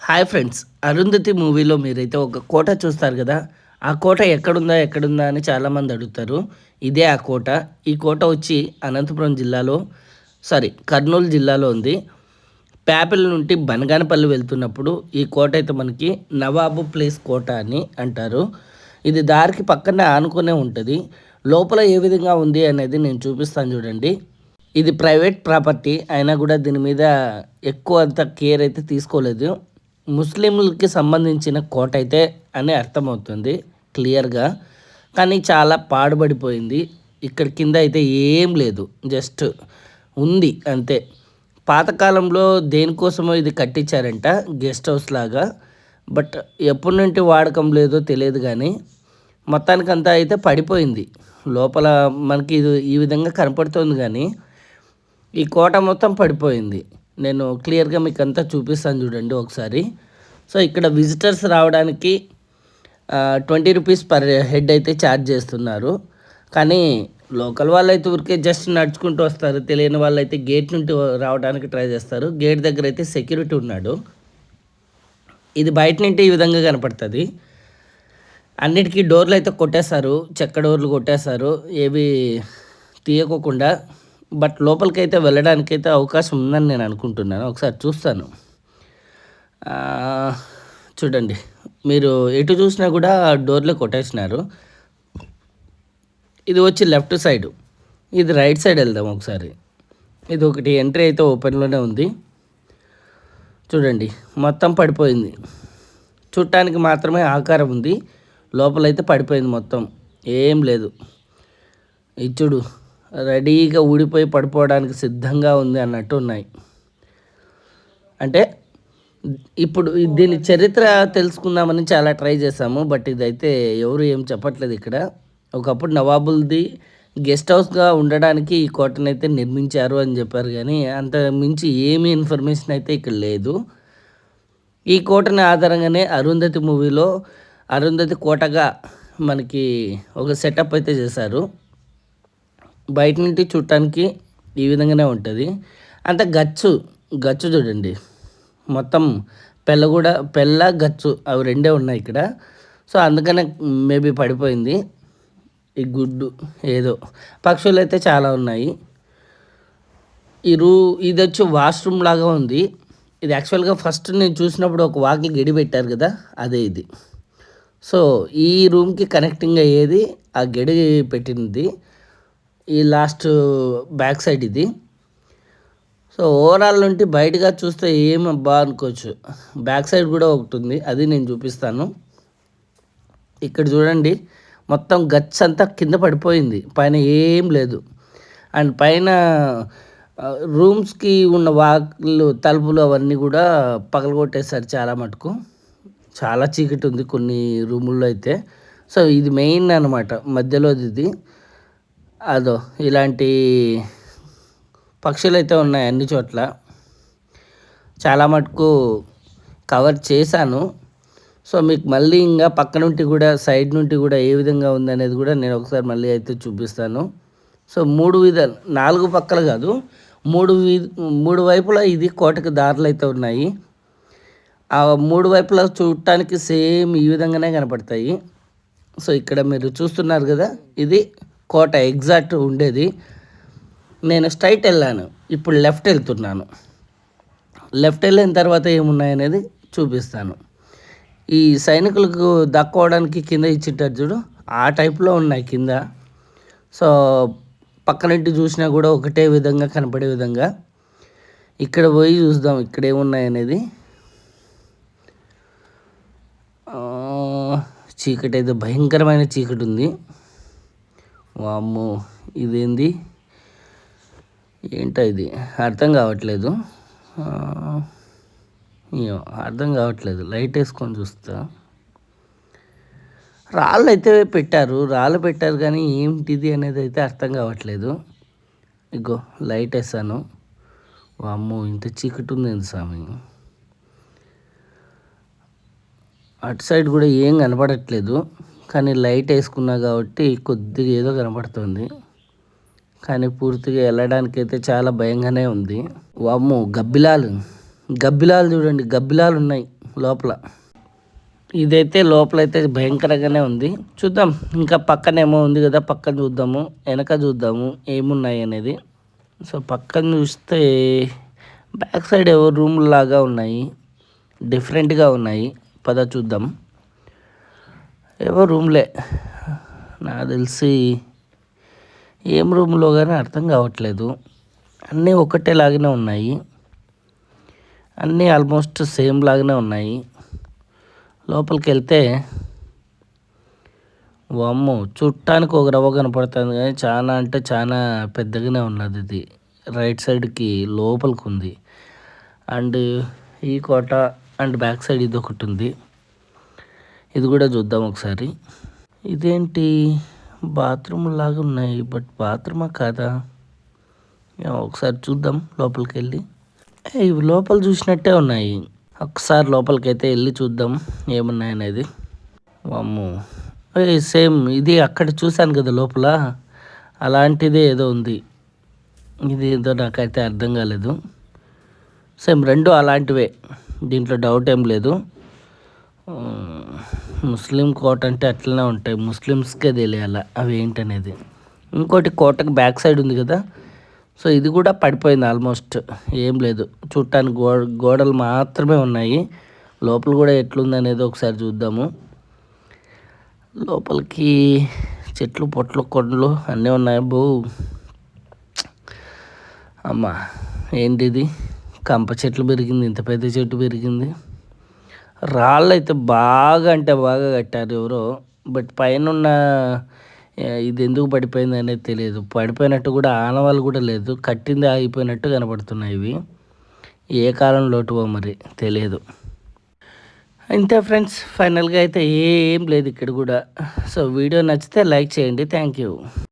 Hi friends, 'Arundhati' మూవీలో మీరైతే ఒక కోట చూస్తారు కదా! ఆ కోట ఎక్కడుందా? ఎక్కడుందా? అని చాలామంది అడుగుతారు. ఇదే ఆ కోట. ఈ కోట వచ్చి అనంతపురం జిల్లాలో కర్నూలు జిల్లాలో ఉంది. ప్యాపిల్ నుండి బనగానపల్లి వెళ్తున్నప్పుడు ఈ కోట అయితే మనకి నవాబు ప్లేస్ కోట అని అంటారు. ఇది దారికి పక్కనే ఆనుకునే ఉంటుంది. లోపల ఏ విధంగా ఉంది అనేది నేను చూపిస్తాను చూడండి. ఇది ప్రైవేట్ ప్రాపర్టీ అయినా కూడా దీని మీద ఎక్కువ అంత కేర్ అయితే తీసుకోలేదు. ముస్లింలకి సంబంధించిన కోట అయితే అని అర్థమవుతుంది క్లియర్గా. కానీ చాలా పాడుబడిపోయింది. ఇక్కడ కింద అయితే ఏం లేదు, జస్ట్ ఉంది అంతే. పాతకాలంలో దేనికోసమో ఇది కట్టించారంట, గెస్ట్ హౌస్ లాగా. బట్ ఎప్పటి నుండి వాడకం లేదో తెలియదు కానీ మొత్తానికంతా అయితే పడిపోయింది. లోపల మనకి ఇది ఈ విధంగా కనపడుతుంది కానీ ఈ కోట మొత్తం పడిపోయింది. నేను క్లియర్గా మీకు అంతా చూపిస్తాను చూడండి ఒకసారి. సో ఇక్కడ విజిటర్స్ రావడానికి 20 రూపీస్ పర్ హెడ్ అయితే ఛార్జ్ చేస్తున్నారు. కానీ లోకల్ వాళ్ళు అయితే ఊరికే జస్ట్ నడుచుకుంటూ వస్తారు. తెలియని వాళ్ళు అయితే గేట్ నుండి రావడానికి ట్రై చేస్తారు. గేట్ దగ్గర అయితే సెక్యూరిటీ ఉన్నాడు. ఇది బయట నుండి ఈ విధంగా కనపడుతుంది. అన్నిటికీ డోర్లు అయితే కొట్టేశారు, చెక్క డోర్లు కొట్టేశారు, ఏవి తీయకోకుండా. బట్ లోపలికైతే వెళ్ళడానికైతే అవకాశం ఉందని నేను అనుకుంటున్నాను. ఒకసారి చూస్తాను. చూడండి, మీరు ఎటు చూసినా కూడా డోర్లు కొట్టేసినారు. ఇది వచ్చి లెఫ్ట్ సైడ్, ఇది రైట్ సైడ్ వెళ్దాం ఒకసారి. ఇది ఒకటి ఎంట్రీ అయితే ఓపెన్లోనే ఉంది. చూడండి, మొత్తం పడిపోయింది. చూడటానికి మాత్రమే ఆకారం ఉంది, లోపలైతే పడిపోయింది మొత్తం, ఏం లేదు. ఇది చూడు, రెడీగా ఊడిపోయి పడిపోవడానికి సిద్ధంగా ఉంది అన్నట్టు ఉన్నాయి. అంటే ఇప్పుడు దీని చరిత్ర తెలుసుకుందామని చాలా ట్రై చేశాము. బట్ ఇదైతే ఎవరు ఏం చెప్పట్లేదు ఇక్కడ. ఒకప్పుడు నవాబుల్ది గెస్ట్ హౌస్గా ఉండడానికి ఈ కోటనైతే నిర్మించారు అని చెప్పారు, కానీ అంత మించి ఏమీ ఇన్ఫర్మేషన్ అయితే ఇక్కడ లేదు. ఈ కోటని ఆధారంగానే అరుంధతి మూవీలో అరుంధతి కోటగా మనకి ఒక సెటప్ అయితే చేశారు. బయట నుండి చూడటానికి ఈ విధంగానే ఉంటుంది. అంత గచ్చు గచ్చు చూడండి, మొత్తం పెళ్ళ గచ్చు అవి రెండే ఉన్నాయి ఇక్కడ. సో అందుకనే మేబీ పడిపోయింది. ఈ గుడ్డు ఏదో పక్షులు అయితే చాలా ఉన్నాయి. ఇది వచ్చి వాష్రూమ్ లాగా ఉంది. ఇది యాక్చువల్గా ఫస్ట్ నేను చూసినప్పుడు ఒక వాకి గడి పెట్టారు కదా, అదే ఇది. సో ఈ రూమ్కి కనెక్టింగ్ అయ్యేది ఆ గడి పెట్టినది. ఈ లాస్ట్ బ్యాక్ సైడ్ ఇది. సో ఓవరాల్ నుండి బయటగా చూస్తే ఏమబ్బా అనుకోవచ్చు. బ్యాక్ సైడ్ కూడా ఒకటి ఉంది, అది నేను చూపిస్తాను. ఇక్కడ చూడండి, మొత్తం గచ్ అంతా కింద పడిపోయింది, పైన ఏం లేదు. అండ్ పైన రూమ్స్కి ఉన్న వాకిళ్ళు తలుపులు అవన్నీ కూడా పగలగొట్టేశారు చాలా మటుకు. చాలా చీకటి ఉంది కొన్ని రూముల్లో అయితే. సో ఇది మెయిన్ అనమాట, మధ్యలోది ఇది. అదో ఇలాంటి పక్షులు అయితే ఉన్నాయి అన్ని చోట్ల. చాలా మటుకు కవర్ చేశాను. సో మీకు మళ్ళీ ఇంకా పక్క నుండి కూడా సైడ్ నుండి కూడా ఏ విధంగా ఉందనేది కూడా నేను ఒకసారి మళ్ళీ అయితే చూపిస్తాను. సో 4 పక్కలు కాదు, 3 వైపులా ఇది కోటకి దారులు అయితే ఉన్నాయి. ఆ 3 వైపులా చూడటానికి సేమ్ ఈ విధంగానే కనపడతాయి. సో ఇక్కడ మీరు చూస్తున్నారు కదా, ఇది కోట ఎగ్జాక్ట్ ఉండేది. నేను స్ట్రైట్ వెళ్ళాను, ఇప్పుడు లెఫ్ట్ వెళ్తున్నాను. లెఫ్ట్ వెళ్ళిన తర్వాత ఏమున్నాయనేది చూపిస్తాను. ఈ సైనికులకు దక్కోవడానికి కింద ఇచ్చేటారు చూడు, ఆ టైప్లో ఉన్నాయి కింద. సో పక్కనట్టు చూసినా కూడా ఒకటే విధంగా కనపడే విధంగా. ఇక్కడ పోయి చూద్దాం ఇక్కడ ఏమున్నాయనేది. చీకటి అయితే భయంకరమైన చీకటి ఉంది. వామ్మో, ఇదేంది, ఏంటో ఇది అర్థం కావట్లేదు. లైట్ వేసుకొని చూస్తా. రాళ్ళు అయితే పెట్టారు కానీ ఏమిటిది అనేది అయితే అర్థం కావట్లేదు. ఇగో లైట్ వేసాను. వామ్మో, ఇంత చీకటి ఉంది స్వామి. అటు సైడ్ కూడా ఏం కనపడట్లేదు, కానీ లైట్ వేసుకున్నా కాబట్టి కొద్దిగా ఏదో కనపడుతుంది. కానీ పూర్తిగా వెళ్ళడానికైతే చాలా భయంగానే ఉంది. వామ్మో, గబ్బిలాలు చూడండి, గబ్బిలాలు ఉన్నాయి లోపల. ఇదైతే లోపలైతే భయంకరంగానే ఉంది. చూద్దాం, ఇంకా పక్కనేమో ఉంది కదా, పక్కన చూద్దాము, వెనక చూద్దాము ఏమున్నాయి అనేది. సో పక్కన చూస్తే బ్యాక్ సైడ్ ఏవో రూమ్ లాగా ఉన్నాయి, డిఫరెంట్గా ఉన్నాయి. పద చూద్దాం. ఏవో రూమ్లే, నాకు తెలిసి ఏం రూమ్లో కానీ అర్థం కావట్లేదు. అన్నీ ఒకటేలాగానే ఉన్నాయి, అన్నీ ఆల్మోస్ట్ సేమ్ లాగానే ఉన్నాయి. లోపలికి వెళ్తే వామ్మో, చుట్టానికి ఒక రవ్వ కనపడుతుంది కానీ చాలా అంటే చాలా పెద్దగానే ఉన్నది. ఇది రైట్ సైడ్కి లోపలికి ఉంది. అండ్ ఈ కోట అండ్ బ్యాక్ సైడ్ ఇది ఒకటి ఉంది. ఇది కూడా చూద్దాం ఒకసారి. ఇదేంటి బాత్రూమ్ లాగా ఉన్నాయి, బట్ బాత్రూమా కాదా? ఒకసారి చూద్దాం లోపలికి వెళ్ళి. ఇవి లోపల చూసినట్టే ఉన్నాయి. ఒకసారి లోపలికైతే వెళ్ళి చూద్దాం ఏమున్నాయి అనేది. వామ్మో, సేమ్ ఇది అక్కడ చూశాను కదా లోపల, అలాంటిదే ఏదో ఉంది. ఇది ఏదో నాకైతే అర్థం కాలేదు. సేమ్ రెండు అలాంటివే, దీంట్లో డౌట్ ఏం లేదు. ముస్లిం కోట అంటే అట్లనే ఉంటాయి, ముస్లిమ్స్కే తెలియాల అవి ఏంటనేది. ఇంకోటి కోటకు బ్యాక్ సైడ్ ఉంది కదా, సో ఇది కూడా పడిపోయింది ఆల్మోస్ట్, ఏం లేదు. చూడటానికి గోడలు మాత్రమే ఉన్నాయి. లోపల కూడా ఎట్లుంది అనేది ఒకసారి చూద్దాము. లోపలికి చెట్లు పొట్లు కొండలు అన్నీ ఉన్నాయి. అమ్మా ఏంటిది, కంప చెట్లు పెరిగింది, ఇంత పెద్ద చెట్టు పెరిగింది. రాళ్ళు అయితే బాగా అంటే బాగా కట్టారు ఎవరో, బట్ పైన ఇది ఎందుకు పడిపోయింది అనేది తెలియదు. పడిపోయినట్టు కూడా ఆనవాళ్ళు కూడా లేదు, కట్టింది ఆగిపోయినట్టు కనపడుతున్నాయి. ఇవి ఏ కాలం లోటువో మరి తెలియదు. అంతే ఫ్రెండ్స్, ఫైనల్గా అయితే ఏం లేదు ఇక్కడ కూడా. సో వీడియో నచ్చితే లైక్ చేయండి. Thank you.